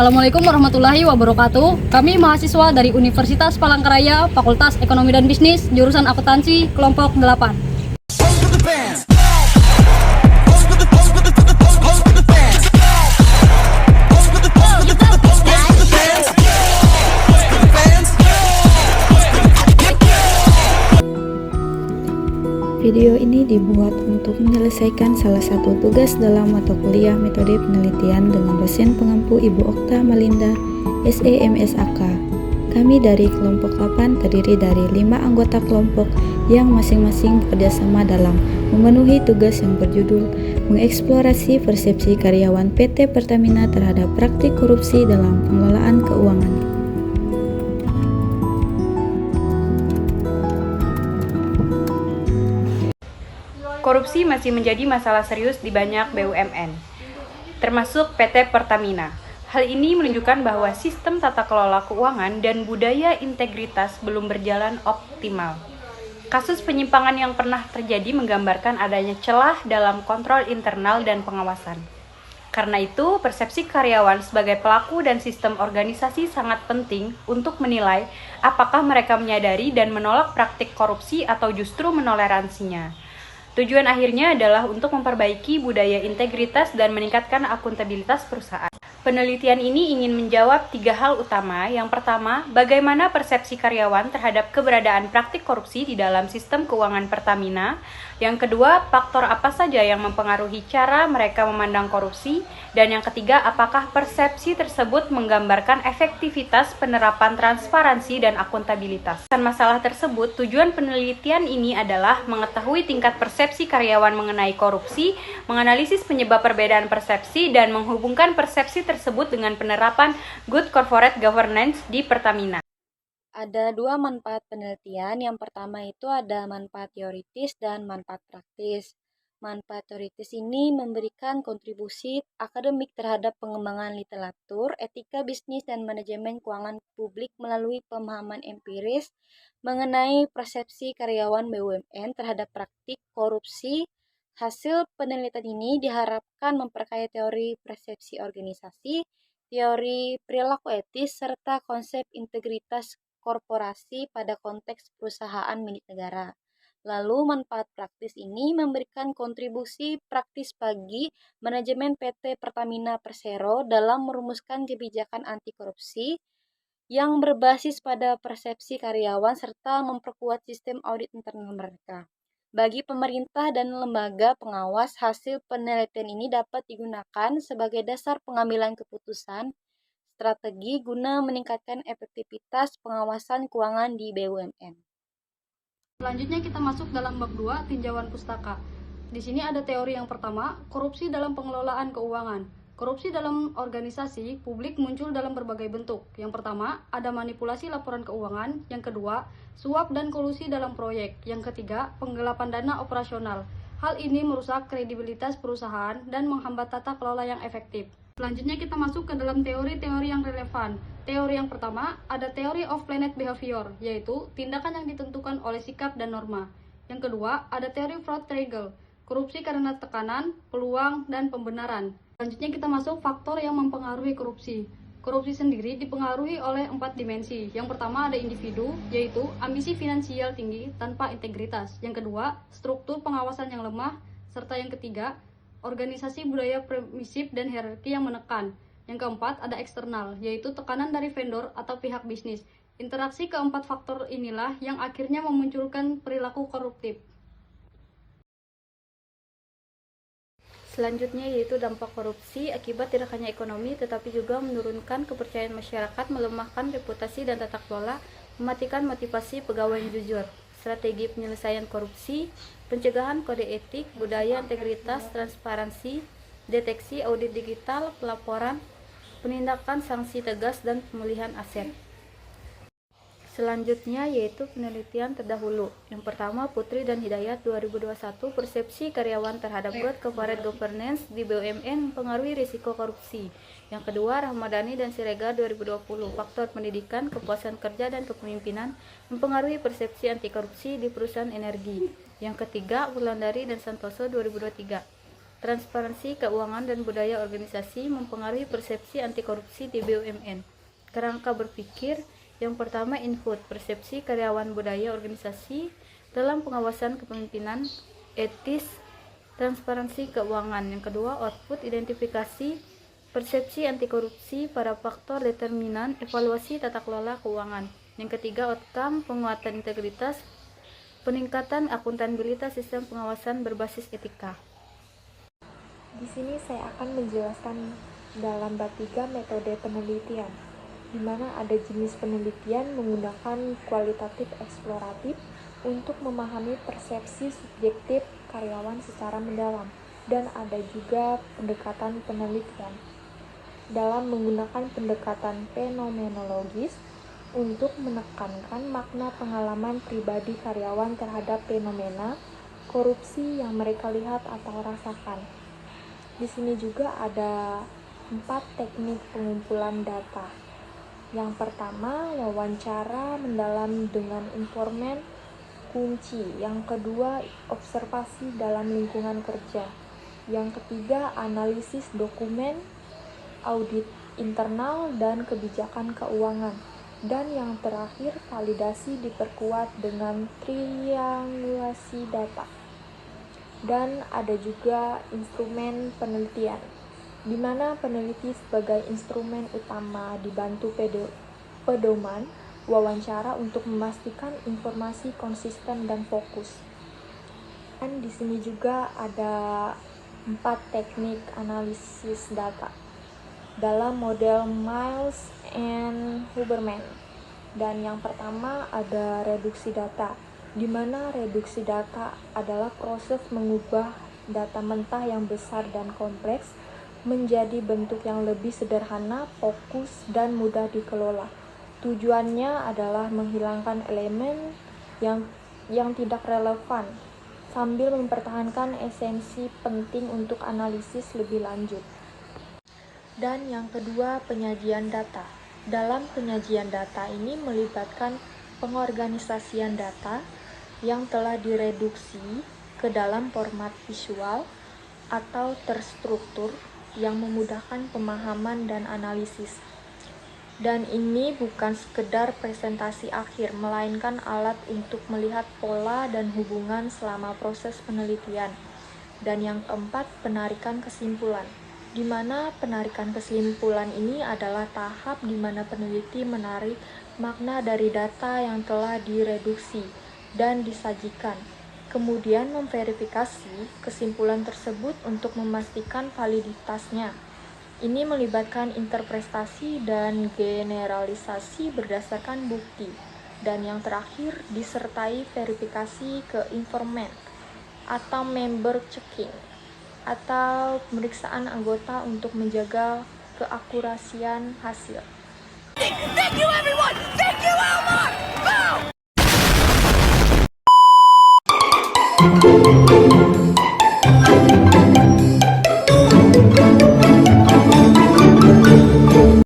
Assalamualaikum warahmatullahi wabarakatuh. Kami mahasiswa dari Universitas Palangkaraya, Fakultas Ekonomi dan Bisnis, jurusan Akuntansi, kelompok 8. Video ini dibuat untuk menyelesaikan salah satu tugas dalam mata kuliah metode penelitian dengan dosen pengampu Ibu Okta Malinda, SEMSAK. Kami dari kelompok 8 terdiri dari 5 anggota kelompok yang masing-masing bekerjasama dalam memenuhi tugas yang berjudul mengeksplorasi persepsi karyawan PT Pertamina terhadap praktik korupsi dalam pengelolaan keuangan. Korupsi masih menjadi masalah serius di banyak BUMN, termasuk PT Pertamina. Hal ini menunjukkan bahwa sistem tata kelola keuangan dan budaya integritas belum berjalan optimal. Kasus penyimpangan yang pernah terjadi menggambarkan adanya celah dalam kontrol internal dan pengawasan. Karena itu, persepsi karyawan sebagai pelaku dan sistem organisasi sangat penting untuk menilai apakah mereka menyadari dan menolak praktik korupsi atau justru menoleransinya. Tujuan akhirnya adalah untuk memperbaiki budaya integritas dan meningkatkan akuntabilitas perusahaan. Penelitian ini ingin menjawab 3 hal utama. Yang pertama, bagaimana persepsi karyawan terhadap keberadaan praktik korupsi di dalam sistem keuangan Pertamina. Yang kedua, faktor apa saja yang mempengaruhi cara mereka memandang korupsi. Dan yang ketiga, apakah persepsi tersebut menggambarkan efektivitas penerapan transparansi dan akuntabilitas. Masalah tersebut, tujuan penelitian ini adalah mengetahui tingkat persepsi karyawan mengenai korupsi, menganalisis penyebab perbedaan persepsi, dan menghubungkan persepsi tersebut dengan penerapan good corporate governance di Pertamina. Ada 2 manfaat penelitian. Yang pertama itu ada manfaat teoritis dan manfaat praktis. Manfaat teoritis ini memberikan kontribusi akademik terhadap pengembangan literatur, etika bisnis dan manajemen keuangan publik melalui pemahaman empiris mengenai persepsi karyawan BUMN terhadap praktik korupsi. Hasil penelitian ini diharapkan memperkaya teori persepsi organisasi, teori perilaku etis, serta konsep integritas korporasi pada konteks perusahaan milik negara. Lalu manfaat praktis ini memberikan kontribusi praktis bagi manajemen PT Pertamina Persero dalam merumuskan kebijakan anti korupsi yang berbasis pada persepsi karyawan serta memperkuat sistem audit internal mereka. Bagi pemerintah dan lembaga pengawas, hasil penelitian ini dapat digunakan sebagai dasar pengambilan keputusan strategi guna meningkatkan efektivitas pengawasan keuangan di BUMN. Selanjutnya kita masuk dalam bab 2, tinjauan pustaka. Di sini ada teori yang pertama, korupsi dalam pengelolaan keuangan. Korupsi dalam organisasi publik muncul dalam berbagai bentuk. Yang pertama, ada manipulasi laporan keuangan. Yang kedua, suap dan kolusi dalam proyek. Yang ketiga, penggelapan dana operasional. Hal ini merusak kredibilitas perusahaan dan menghambat tata kelola yang efektif. Selanjutnya kita masuk ke dalam teori-teori yang relevan. Teori yang pertama, ada teori of planet behavior, yaitu tindakan yang ditentukan oleh sikap dan norma. Yang kedua, ada teori fraud triangle, korupsi karena tekanan, peluang, dan pembenaran. Selanjutnya kita masuk faktor yang mempengaruhi korupsi. Korupsi sendiri dipengaruhi oleh 4 dimensi. Yang pertama ada individu, yaitu ambisi finansial tinggi tanpa integritas. Yang kedua, struktur pengawasan yang lemah. Serta yang ketiga, organisasi budaya permisif dan hierarki yang menekan. Yang keempat ada eksternal, yaitu tekanan dari vendor atau pihak bisnis. Interaksi keempat faktor inilah yang akhirnya memunculkan perilaku koruptif. Selanjutnya yaitu dampak korupsi akibat tidak hanya ekonomi tetapi juga menurunkan kepercayaan masyarakat, melemahkan reputasi dan tata kelola, mematikan motivasi pegawai yang jujur. Strategi penyelesaian korupsi, pencegahan kode etik, budaya integritas, transparansi, deteksi audit digital, pelaporan, penindakan sanksi tegas, dan pemulihan aset. Selanjutnya yaitu penelitian terdahulu. Yang pertama, Putri dan Hidayat 2021, persepsi karyawan terhadap good corporate governance di BUMN mempengaruhi risiko korupsi. Yang kedua, Rahmadani dan Siregar 2020, faktor pendidikan, kepuasan kerja, dan kepemimpinan mempengaruhi persepsi anti korupsi di perusahaan energi. Yang ketiga, Wulandari dan Santoso 2023, Transparansi keuangan dan budaya organisasi mempengaruhi persepsi anti korupsi di BUMN. Kerangka berpikir yang pertama, input persepsi karyawan, budaya organisasi dalam pengawasan kepemimpinan, etis, transparansi keuangan. Yang kedua, output identifikasi persepsi anti korupsi pada faktor determinan evaluasi tata kelola keuangan. Yang ketiga, outcome penguatan integritas, peningkatan akuntabilitas sistem pengawasan berbasis etika. Di sini saya akan menjelaskan dalam bab 3 metode penelitian, di mana ada jenis penelitian menggunakan kualitatif eksploratif untuk memahami persepsi subjektif karyawan secara mendalam, dan ada juga pendekatan penelitian dalam menggunakan pendekatan fenomenologis untuk menekankan makna pengalaman pribadi karyawan terhadap fenomena korupsi yang mereka lihat atau rasakan. Di sini juga ada 4 teknik pengumpulan data. Yang pertama, wawancara mendalam dengan informan kunci. Yang kedua, observasi dalam lingkungan kerja. Yang ketiga, analisis dokumen, audit internal, dan kebijakan keuangan. Dan yang terakhir, validasi diperkuat dengan triangulasi data. Dan ada juga instrumen penelitian, di mana peneliti sebagai instrumen utama dibantu pedoman wawancara untuk memastikan informasi konsisten dan fokus. Dan di sini juga ada 4 teknik analisis data dalam model Miles and Huberman. Dan yang pertama ada reduksi data, di mana reduksi data adalah proses mengubah data mentah yang besar dan kompleks menjadi bentuk yang lebih sederhana, fokus, dan mudah dikelola. Tujuannya adalah menghilangkan elemen yang tidak relevan sambil mempertahankan esensi penting untuk analisis lebih lanjut. Dan yang kedua, penyajian data. Dalam penyajian data ini melibatkan pengorganisasian data yang telah direduksi ke dalam format visual atau terstruktur yang memudahkan pemahaman dan analisis. Dan ini bukan sekedar presentasi akhir, melainkan alat untuk melihat pola dan hubungan selama proses penelitian. Dan yang keempat, penarikan kesimpulan, di mana penarikan kesimpulan ini adalah tahap di mana peneliti menarik makna dari data yang telah direduksi dan disajikan, kemudian memverifikasi kesimpulan tersebut untuk memastikan validitasnya. Ini melibatkan interpretasi dan generalisasi berdasarkan bukti. Dan yang terakhir, disertai verifikasi ke informan atau member checking atau pemeriksaan anggota untuk menjaga keakurasian hasil. Thank you everyone! Thank you Elmore! Boom!